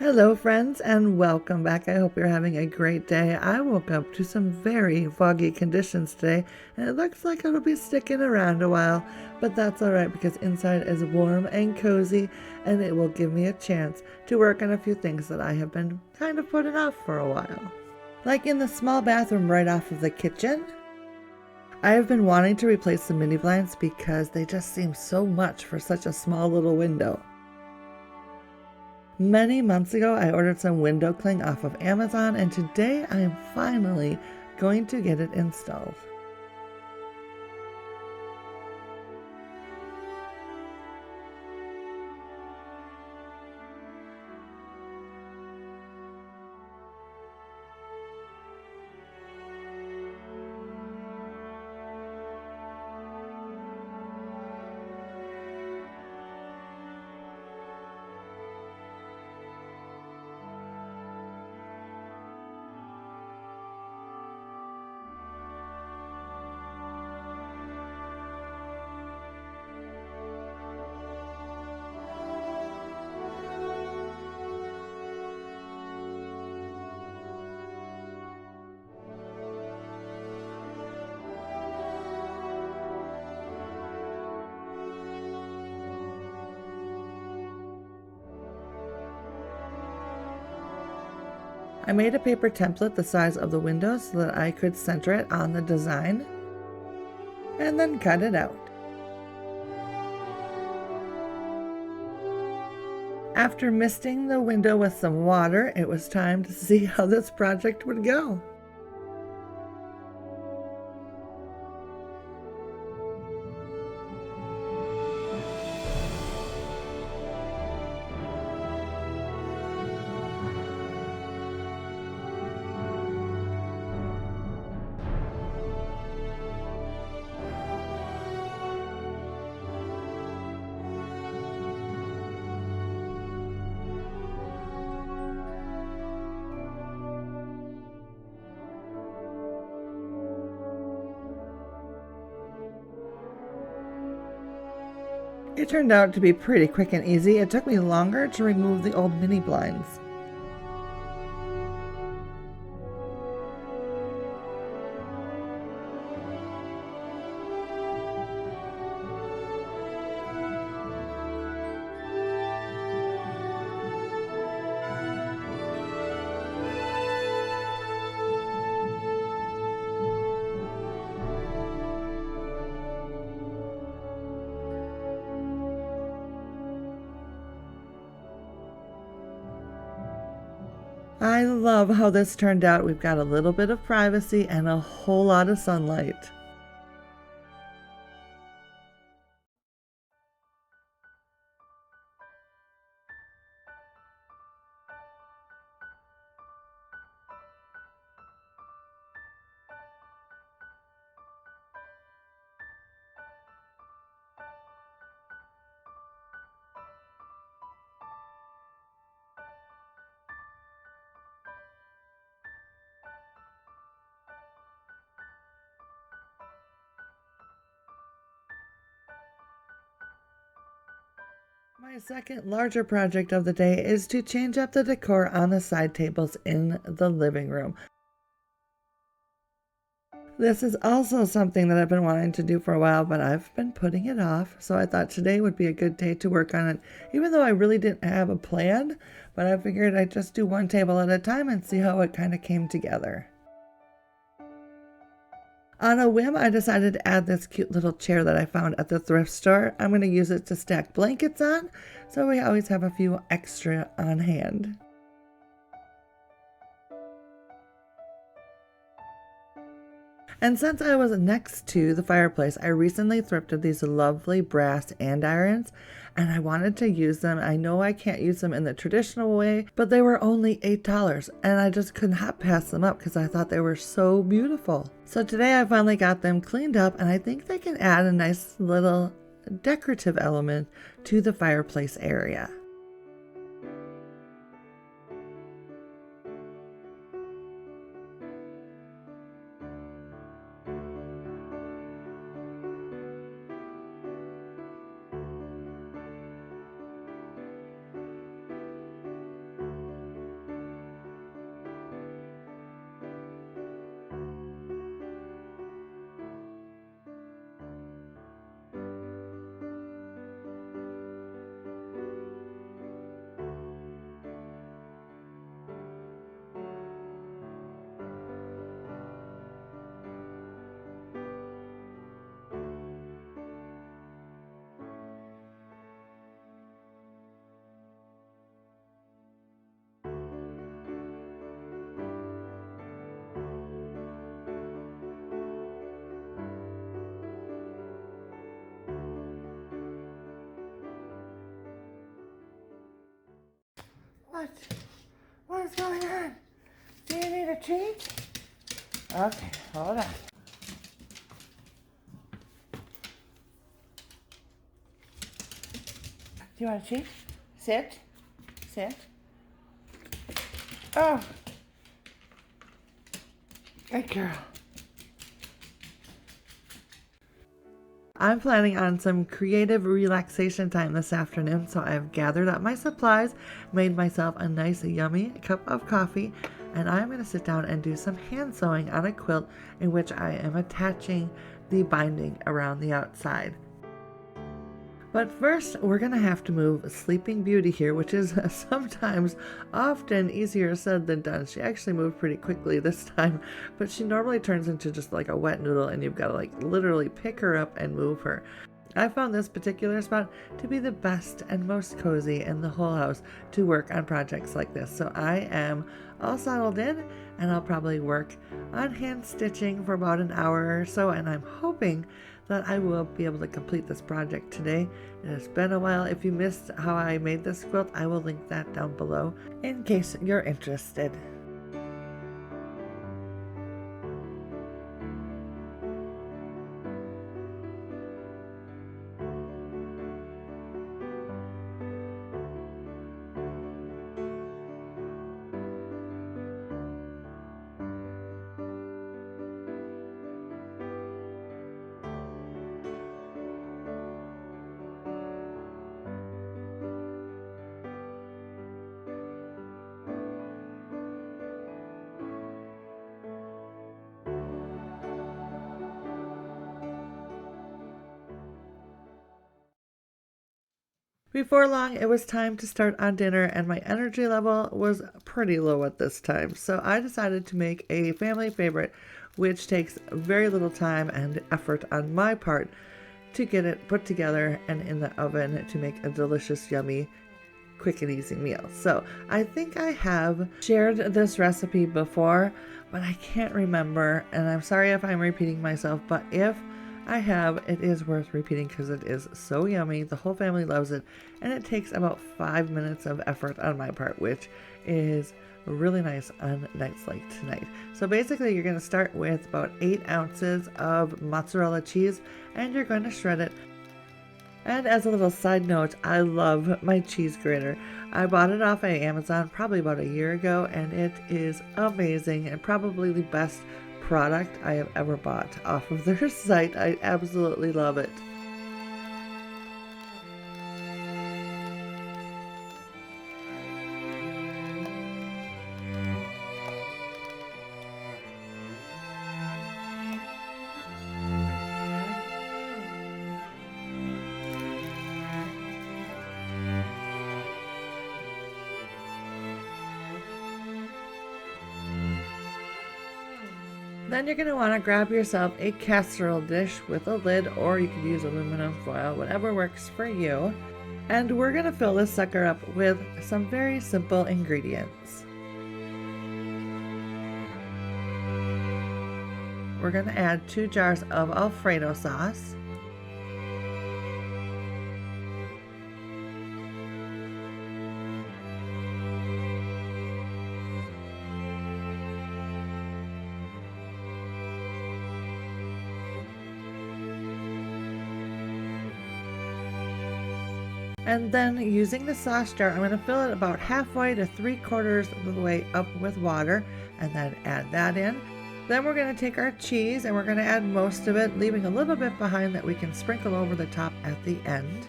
Hello, friends, and welcome back. I hope you're having a great day. I woke up to some very foggy conditions today, and it looks like it'll be sticking around a while, but that's all right because inside is warm and cozy, and it will give me a chance to work on a few things that I have been kind of putting off for a while. Like in the small bathroom right off of the kitchen, I have been wanting to replace the mini blinds because they just seem so much for such a small little window. Many months ago, I ordered some window cling off of Amazon, and today I am finally going to get it installed. I made a paper template the size of the window so that I could center it on the design and then cut it out. After misting the window with some water, it was time to see how this project would go. It turned out to be pretty quick and easy. It took me longer to remove the old mini blinds. I love how this turned out. We've got a little bit of privacy and a whole lot of sunlight. My second larger project of the day is to change up the decor on the side tables in the living room. This is also something that I've been wanting to do for a while, but I've been putting it off. So I thought today would be a good day to work on it, even though I really didn't have a plan, but I figured I'd just do one table at a time and see how it kind of came together. On a whim, I decided to add this cute little chair that I found at the thrift store. I'm going to use it to stack blankets on, so we always have a few extra on hand. And since I was next to the fireplace, I recently thrifted these lovely brass andirons, and I wanted to use them. I know I can't use them in the traditional way, but they were only $8, and I just could not pass them up because I thought they were so beautiful. So today I finally got them cleaned up, and I think they can add a nice little decorative element to the fireplace area. What? What is going on? Do you need a treat? Okay, hold on. Do you want a treat? Sit. Sit. Oh. Good girl. I'm planning on some creative relaxation time this afternoon, so I've gathered up my supplies, made myself a nice yummy cup of coffee, and I'm going to sit down and do some hand sewing on a quilt in which I am attaching the binding around the outside. But first, we're going to have to move Sleeping Beauty here, which is sometimes often easier said than done. She actually moved pretty quickly this time, but she normally turns into just like a wet noodle and you've got to like literally pick her up and move her. I found this particular spot to be the best and most cozy in the whole house to work on projects like this. So I am all settled in and I'll probably work on hand stitching for about an hour or so, and I'm hoping that I will be able to complete this project today. It has been a while. If you missed how I made this quilt, I will link that down below in case you're interested. Before long, it was time to start on dinner, and my energy level was pretty low at this time. So I decided to make a family favorite, which takes very little time and effort on my part to get it put together and in the oven to make a delicious, yummy, quick and easy meal. So I think I have shared this recipe before, but I can't remember, and I'm sorry if I'm repeating myself, but if I have, it is worth repeating because it is so yummy. The whole family loves it, and it takes about 5 minutes of effort on my part, which is really nice on nights like tonight. So basically you're going to start with about 8 ounces of mozzarella cheese, and you're going to shred it. And as a little side note, I love my cheese grater. I bought it off of Amazon probably about a year ago, and it is amazing and probably the best product I have ever bought off of their site. I absolutely love it. Then you're going to want to grab yourself a casserole dish with a lid, or you could use aluminum foil, whatever works for you. And we're going to fill this sucker up with some very simple ingredients. We're going to add 2 jars of alfredo sauce. And then using the sauce jar, I'm going to fill it about halfway to 3/4 of the way up with water, and then add that in. Then we're going to take our cheese and we're going to add most of it, leaving a little bit behind that we can sprinkle over the top at the end.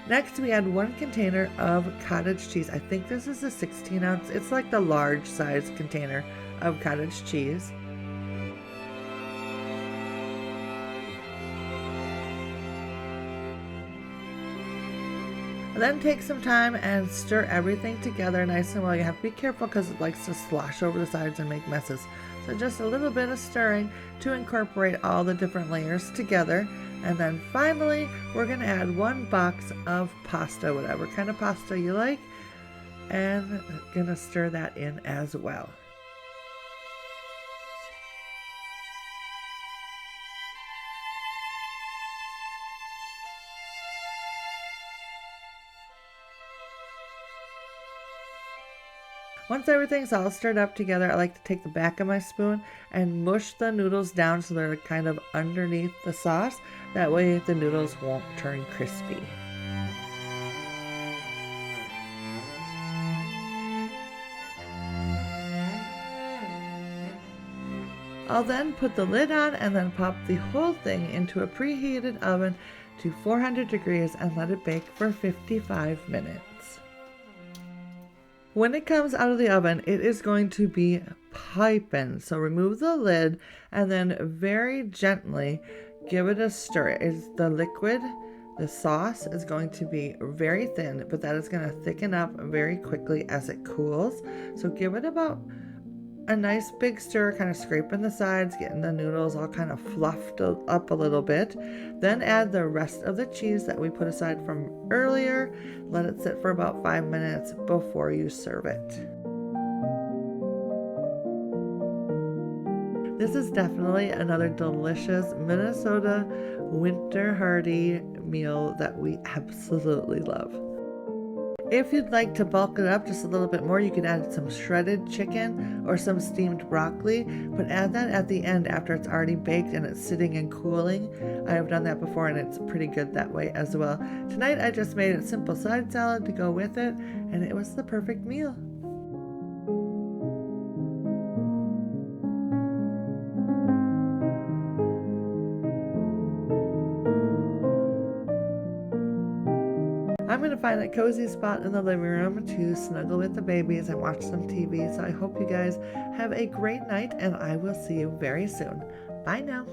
Next, we add 1 container of cottage cheese. I think this is a 16 ounce. It's like the large size container of cottage cheese. Then take some time and stir everything together nice and well. You have to be careful because it likes to slosh over the sides and make messes. So just a little bit of stirring to incorporate all the different layers together. And then finally, we're going to add 1 box of pasta, whatever kind of pasta you like, and going to stir that in as well. Once everything's all stirred up together, I like to take the back of my spoon and mush the noodles down so they're kind of underneath the sauce. That way the noodles won't turn crispy. I'll then put the lid on and then pop the whole thing into a preheated oven to 400 degrees and let it bake for 55 minutes. When it comes out of the oven, it is going to be piping. So remove the lid and then very gently give it a stir. The liquid, the sauce is going to be very thin, but that is going to thicken up very quickly as it cools. So give it about a nice big stir, kind of scraping the sides, getting the noodles all kind of fluffed up a little bit. Then add the rest of the cheese that we put aside from earlier. Let it sit for about 5 minutes before you serve it. This is definitely another delicious Minnesota winter hearty meal that we absolutely love. If you'd like to bulk it up just a little bit more, you can add some shredded chicken or some steamed broccoli, but add that at the end after it's already baked and it's sitting and cooling. I have done that before and it's pretty good that way as well. Tonight I just made a simple side salad to go with it, and it was the perfect meal. I'm going to find a cozy spot in the living room to snuggle with the babies and watch some TV. So I hope you guys have a great night, and I will see you very soon. Bye now.